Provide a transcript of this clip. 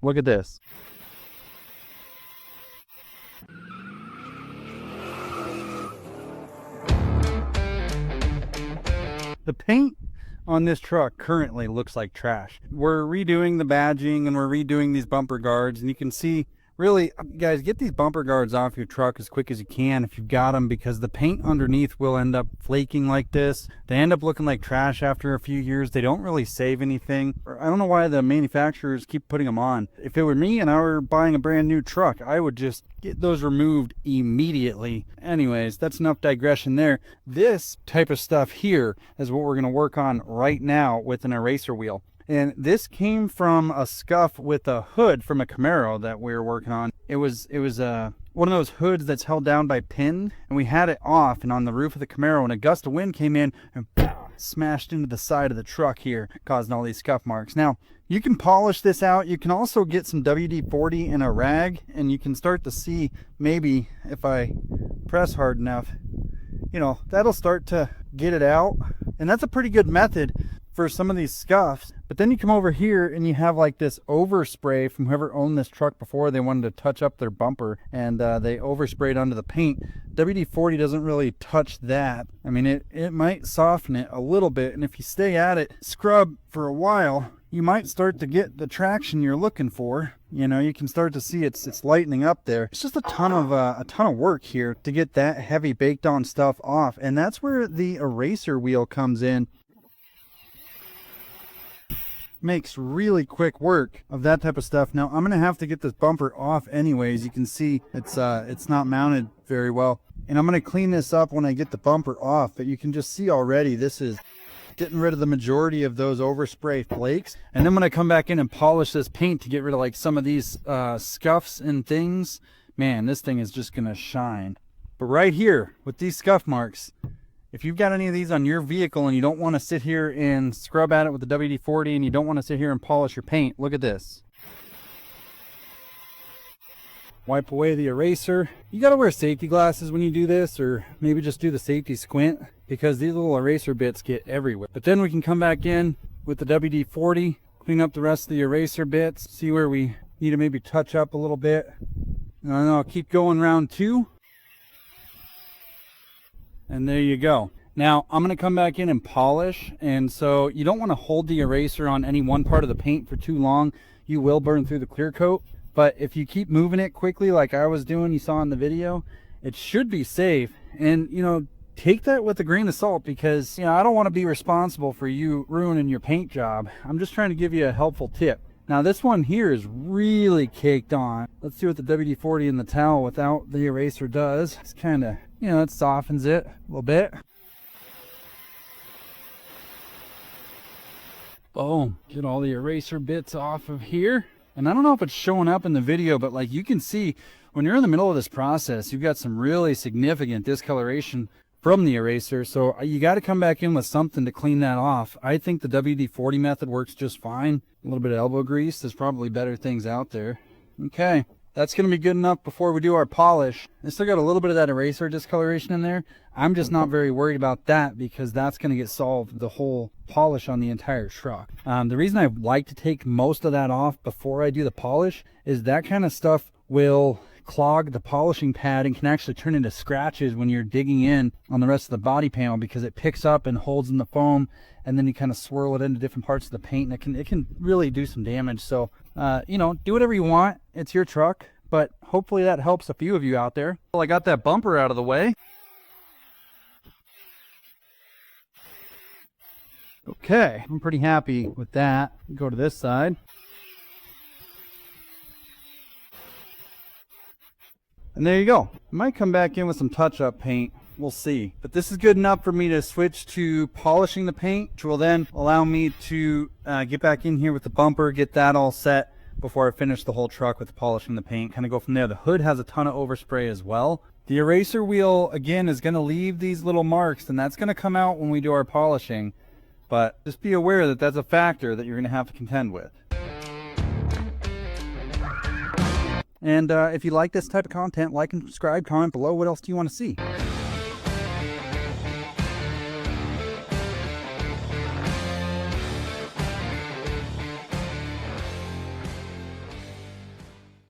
Look at this. The paint on this truck currently looks like trash. We're redoing the badging and we're redoing these bumper guards, and you can see, really, guys, get these bumper guards off your truck as quick as you can if you've got them, because the paint underneath will end up flaking like this. They end up looking like trash after a few years. They don't really save anything. I don't know why the manufacturers keep putting them on. If it were me and I were buying a brand new truck, I would just get those removed immediately. Anyways, that's enough digression there. This type of stuff here is what we're going to work on right now with an eraser wheel. And this came from a scuff with a hood from a Camaro that we were working on. It was one of those hoods that's held down by pin, and we had it off and on the roof of the Camaro, and a gust of wind came in and smashed into the side of the truck here, causing all these scuff marks. Now, you can polish this out. You can also get some WD-40 and a rag, and you can start to see, maybe if I press hard enough, you know, that'll start to get it out. And that's a pretty good method for some of these scuffs. But then you come over here and you have like this overspray from whoever owned this truck before. They wanted to touch up their bumper, and they oversprayed onto the paint. WD-40 doesn't really touch that. I mean, it might soften it a little bit, and if you stay at it, scrub for a while, you might start to get the traction you're looking for. You know, you can start to see it's lightening up there. It's just a ton of work here to get that heavy baked on stuff off, and that's where the eraser wheel comes in. Makes really quick work of that type of stuff. Now I'm gonna have to get this bumper off anyways. You can see it's not mounted very well, and I'm gonna clean this up when I get the bumper off. But you can just see already this is getting rid of the majority of those overspray flakes. And then when I come back in and polish this paint to get rid of like some of these scuffs and things, man, this thing is just gonna shine. But right here with these scuff marks, if you've got any of these on your vehicle and you don't want to sit here and scrub at it with the WD-40, and you don't want to sit here and polish your paint, look at this. Wipe away the eraser. You got to wear safety glasses when you do this, or maybe just do the safety squint, because these little eraser bits get everywhere. But then we can come back in with the WD-40, clean up the rest of the eraser bits, see where we need to maybe touch up a little bit. And then I'll keep going round 2. And there you go. Now I'm going to come back in and polish, and so you don't want to hold the eraser on any one part of the paint for too long. You will burn through the clear coat, but if you keep moving it quickly like I was doing, you saw in the video, it should be safe. And you know, take that with a grain of salt, because you know, I don't want to be responsible for you ruining your paint job. I'm just trying to give you a helpful tip. Now this one here is really caked on. Let's see what the WD-40 and the towel without the eraser does. It's kind of, you know, it softens it a little bit. Boom, get all the eraser bits off of here. And I don't know if it's showing up in the video, but like you can see when you're in the middle of this process, you've got some really significant discoloration from the eraser. So you got to come back in with something to clean that off. I think the WD-40 method works just fine. A little bit of elbow grease. There's probably better things out there. Okay, that's going to be good enough before we do our polish. I still got a little bit of that eraser discoloration in there. I'm just not very worried about that, because that's going to get solved the whole polish on the entire truck. The reason I like to take most of that off before I do the polish is that kind of stuff will clog the polishing pad and can actually turn into scratches when you're digging in on the rest of the body panel, because it picks up and holds in the foam, and then you kind of swirl it into different parts of the paint, and it can really do some damage. So you know, do whatever you want. It's your truck, but hopefully that helps a few of you out there. Well, I got that bumper out of the way. Okay, I'm pretty happy with that. Go to this side. And there you go. I might come back in with some touch-up paint. We'll see. But this is good enough for me to switch to polishing the paint, which will then allow me to get back in here with the bumper, get that all set before I finish the whole truck with polishing the paint. Kind of go from there. The hood has a ton of overspray as well. The eraser wheel, again, is going to leave these little marks, and that's going to come out when we do our polishing. But just be aware that that's a factor that you're going to have to contend with. And if you like this type of content, like and subscribe, comment below. What else do you want to see?